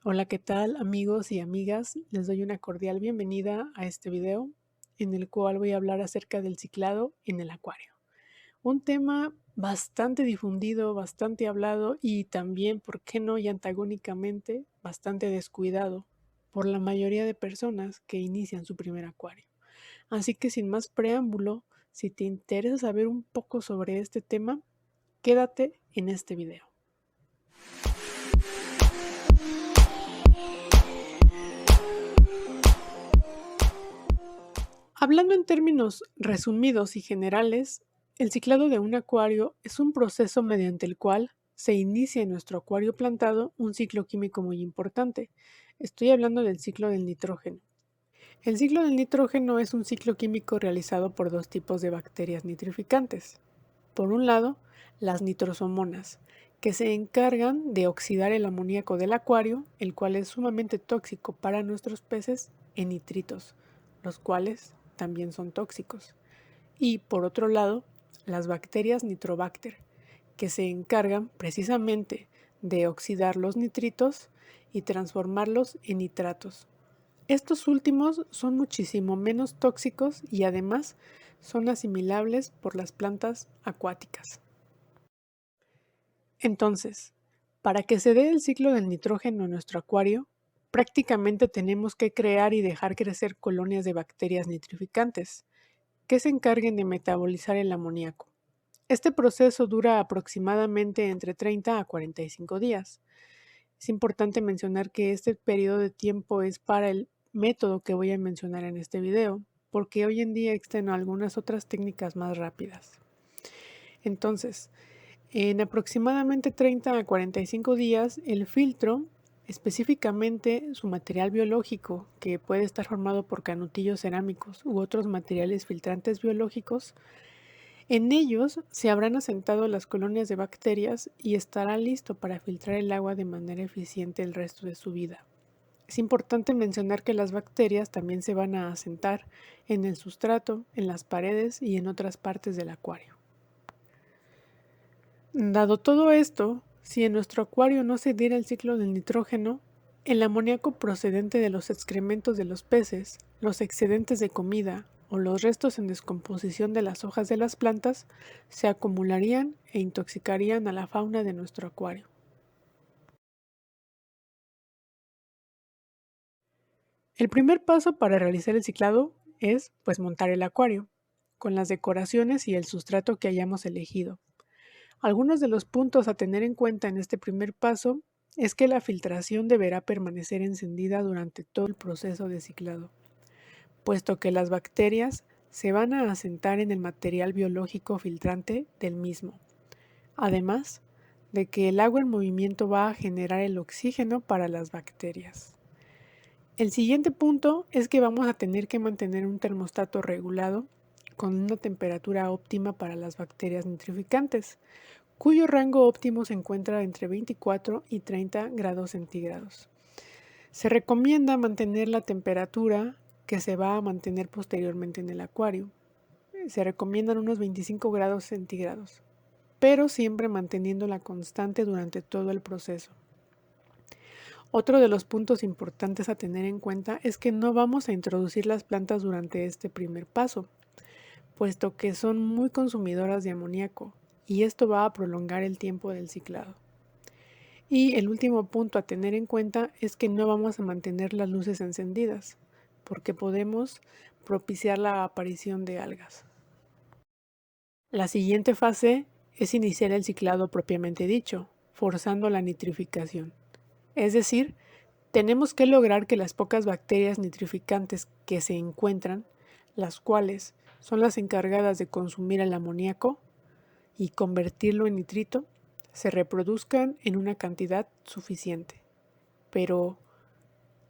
Hola, ¿qué tal amigos y amigas? Les doy una cordial bienvenida a este video en el cual voy a hablar acerca del ciclado en el acuario. Un tema bastante difundido, bastante hablado y también, ¿por qué no? Y antagónicamente, bastante descuidado por la mayoría de personas que inician su primer acuario. Así que sin más preámbulo, si te interesa saber un poco sobre este tema, quédate en este video. Hablando en términos resumidos y generales, el ciclado de un acuario es un proceso mediante el cual se inicia en nuestro acuario plantado un ciclo químico muy importante. Estoy hablando del ciclo del nitrógeno. El ciclo del nitrógeno es un ciclo químico realizado por dos tipos de bacterias nitrificantes. Por un lado, las nitrosomonas, que se encargan de oxidar el amoníaco del acuario, el cual es sumamente tóxico para nuestros peces, en nitritos, los cuales también son tóxicos. Y por otro lado, las bacterias Nitrobacter, que se encargan precisamente de oxidar los nitritos y transformarlos en nitratos. Estos últimos son muchísimo menos tóxicos y además son asimilables por las plantas acuáticas. Entonces, para que se dé el ciclo del nitrógeno en nuestro acuario, prácticamente tenemos que crear y dejar crecer colonias de bacterias nitrificantes que se encarguen de metabolizar el amoníaco. Este proceso dura aproximadamente entre 30 a 45 días. Es importante mencionar que este periodo de tiempo es para el método que voy a mencionar en este video, porque hoy en día existen algunas otras técnicas más rápidas. Entonces, en aproximadamente 30 a 45 días, el filtro, específicamente su material biológico, que puede estar formado por canutillos cerámicos u otros materiales filtrantes biológicos, en ellos se habrán asentado las colonias de bacterias y estará listo para filtrar el agua de manera eficiente el resto de su vida. Es importante mencionar que las bacterias también se van a asentar en el sustrato, en las paredes y en otras partes del acuario. Dado todo esto, si en nuestro acuario no se diera el ciclo del nitrógeno, el amoníaco procedente de los excrementos de los peces, los excedentes de comida o los restos en descomposición de las hojas de las plantas se acumularían e intoxicarían a la fauna de nuestro acuario. El primer paso para realizar el ciclado es, montar el acuario, con las decoraciones y el sustrato que hayamos elegido. Algunos de los puntos a tener en cuenta en este primer paso es que la filtración deberá permanecer encendida durante todo el proceso de ciclado, puesto que las bacterias se van a asentar en el material biológico filtrante del mismo, además de que el agua en movimiento va a generar el oxígeno para las bacterias. El siguiente punto es que vamos a tener que mantener un termostato regulado con una temperatura óptima para las bacterias nitrificantes, cuyo rango óptimo se encuentra entre 24 y 30 grados centígrados. Se recomienda mantener la temperatura que se va a mantener posteriormente en el acuario. Se recomiendan unos 25 grados centígrados, pero siempre manteniéndola constante durante todo el proceso. Otro de los puntos importantes a tener en cuenta es que no vamos a introducir las plantas durante este primer paso, puesto que son muy consumidoras de amoníaco y esto va a prolongar el tiempo del ciclado. Y el último punto a tener en cuenta es que no vamos a mantener las luces encendidas, porque podemos propiciar la aparición de algas. La siguiente fase es iniciar el ciclado propiamente dicho, forzando la nitrificación. Es decir, tenemos que lograr que las pocas bacterias nitrificantes que se encuentran, las cuales son las encargadas de consumir el amoníaco y convertirlo en nitrito, se reproduzcan en una cantidad suficiente. Pero,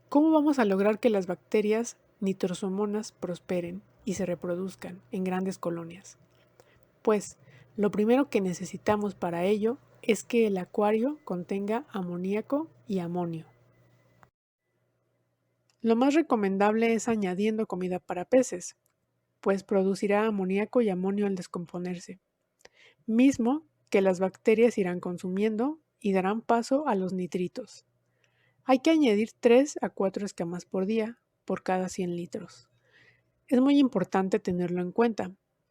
¿cómo vamos a lograr que las bacterias nitrosomonas prosperen y se reproduzcan en grandes colonias? Pues, lo primero que necesitamos para ello es que el acuario contenga amoníaco y amonio. Lo más recomendable es añadiendo comida para peces, pues producirá amoníaco y amonio al descomponerse, mismo que las bacterias irán consumiendo y darán paso a los nitritos. Hay que añadir 3 a 4 escamas por día por cada 100 litros. Es muy importante tenerlo en cuenta,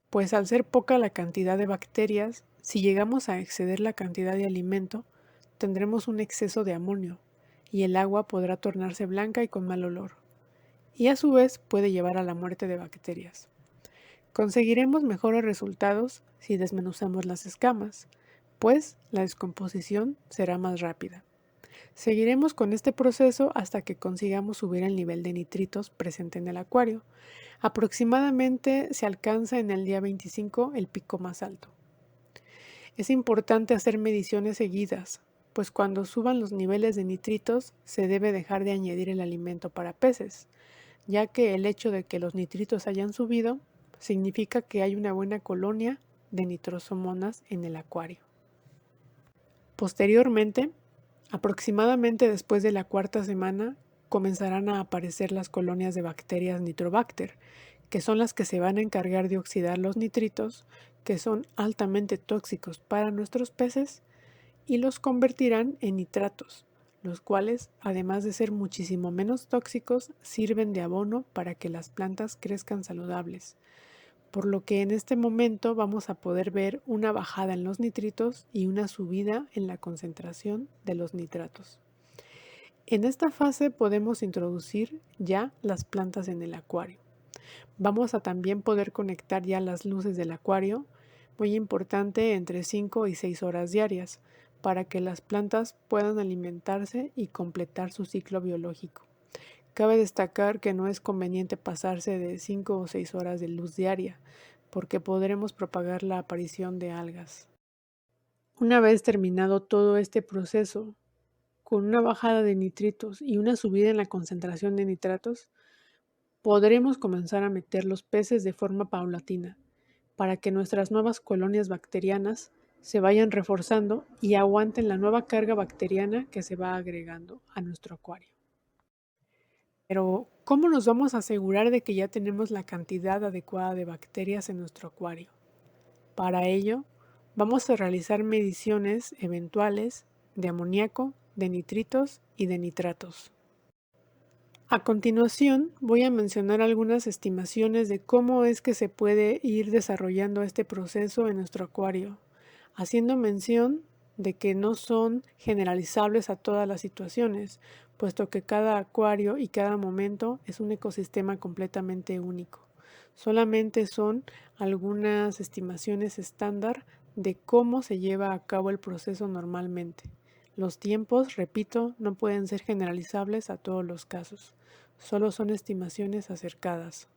pues al ser poca la cantidad de bacterias, si llegamos a exceder la cantidad de alimento, tendremos un exceso de amonio y el agua podrá tornarse blanca y con mal olor, y a su vez puede llevar a la muerte de bacterias. Conseguiremos mejores resultados si desmenuzamos las escamas, pues la descomposición será más rápida. Seguiremos con este proceso hasta que consigamos subir el nivel de nitritos presente en el acuario. Aproximadamente se alcanza en el día 25 el pico más alto. Es importante hacer mediciones seguidas, pues cuando suban los niveles de nitritos se debe dejar de añadir el alimento para peces, ya que el hecho de que los nitritos hayan subido significa que hay una buena colonia de nitrosomonas en el acuario. Posteriormente, aproximadamente después de la cuarta semana, comenzarán a aparecer las colonias de bacterias Nitrobacter, que son las que se van a encargar de oxidar los nitritos, que son altamente tóxicos para nuestros peces, y los convertirán en nitratos, los cuales, además de ser muchísimo menos tóxicos, sirven de abono para que las plantas crezcan saludables, por lo que en este momento vamos a poder ver una bajada en los nitritos y una subida en la concentración de los nitratos. En esta fase podemos introducir ya las plantas en el acuario. Vamos a también poder conectar ya las luces del acuario, muy importante, entre 5 y 6 horas diarias, para que las plantas puedan alimentarse y completar su ciclo biológico. Cabe destacar que no es conveniente pasarse de 5 o 6 horas de luz diaria, porque podremos propagar la aparición de algas. Una vez terminado todo este proceso, con una bajada de nitritos y una subida en la concentración de nitratos, podremos comenzar a meter los peces de forma paulatina, para que nuestras nuevas colonias bacterianas se vayan reforzando y aguanten la nueva carga bacteriana que se va agregando a nuestro acuario. Pero, ¿cómo nos vamos a asegurar de que ya tenemos la cantidad adecuada de bacterias en nuestro acuario? Para ello, vamos a realizar mediciones eventuales de amoníaco, de nitritos y de nitratos. A continuación, voy a mencionar algunas estimaciones de cómo es que se puede ir desarrollando este proceso en nuestro acuario, haciendo mención de que no son generalizables a todas las situaciones, puesto que cada acuario y cada momento es un ecosistema completamente único. Solamente son algunas estimaciones estándar de cómo se lleva a cabo el proceso normalmente. Los tiempos, repito, no pueden ser generalizables a todos los casos, solo son estimaciones acercadas.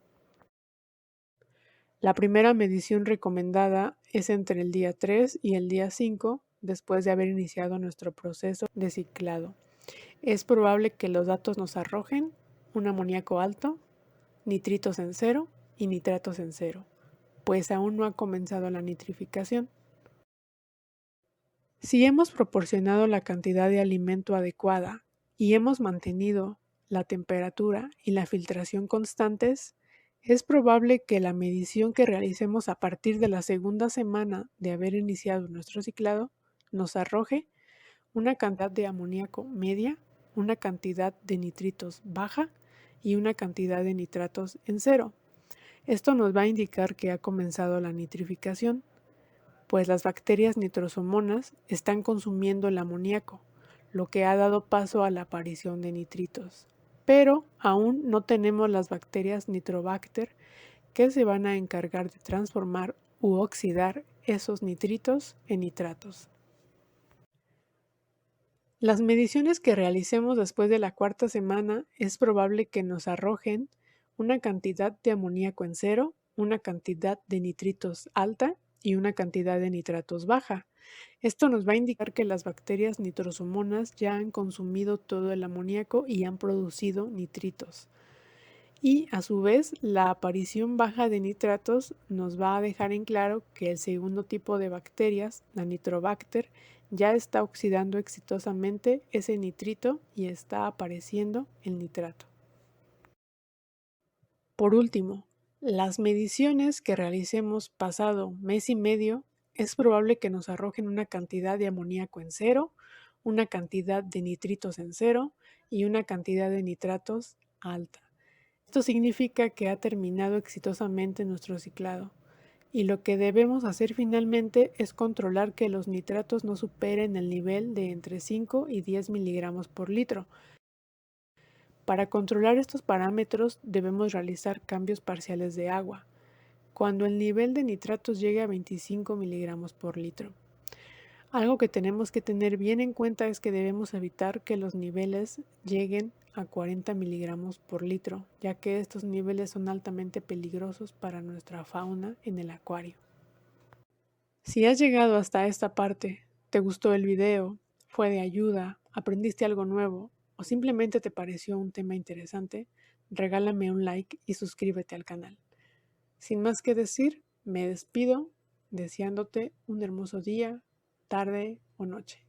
La primera medición recomendada es entre el día 3 y el día 5 después de haber iniciado nuestro proceso de ciclado. Es probable que los datos nos arrojen un amoníaco alto, nitritos en cero y nitratos en cero, pues aún no ha comenzado la nitrificación. Si hemos proporcionado la cantidad de alimento adecuada y hemos mantenido la temperatura y la filtración constantes, es probable que la medición que realicemos a partir de la segunda semana de haber iniciado nuestro ciclado nos arroje una cantidad de amoníaco media, una cantidad de nitritos baja y una cantidad de nitratos en cero. Esto nos va a indicar que ha comenzado la nitrificación, pues las bacterias nitrosomonas están consumiendo el amoníaco, lo que ha dado paso a la aparición de nitritos. Pero aún no tenemos las bacterias Nitrobacter que se van a encargar de transformar u oxidar esos nitritos en nitratos. Las mediciones que realicemos después de la cuarta semana es probable que nos arrojen una cantidad de amoníaco en cero, una cantidad de nitritos alta y una cantidad de nitratos baja. Esto nos va a indicar que las bacterias nitrosomonas ya han consumido todo el amoníaco y han producido nitritos. Y a su vez, la aparición baja de nitratos nos va a dejar en claro que el segundo tipo de bacterias, la Nitrobacter, ya está oxidando exitosamente ese nitrito y está apareciendo el nitrato. Por último, las mediciones que realicemos pasado mes y medio es probable que nos arrojen una cantidad de amoníaco en cero, una cantidad de nitritos en cero y una cantidad de nitratos alta. Esto significa que ha terminado exitosamente nuestro ciclado. Y lo que debemos hacer finalmente es controlar que los nitratos no superen el nivel de entre 5 y 10 miligramos por litro. Para controlar estos parámetros debemos realizar cambios parciales de agua, cuando el nivel de nitratos llegue a 25 miligramos por litro. Algo que tenemos que tener bien en cuenta es que debemos evitar que los niveles lleguen a 40 miligramos por litro, ya que estos niveles son altamente peligrosos para nuestra fauna en el acuario. Si has llegado hasta esta parte, te gustó el video, fue de ayuda, aprendiste algo nuevo o simplemente te pareció un tema interesante, regálame un like y suscríbete al canal. Sin más que decir, me despido deseándote un hermoso día, tarde o noche.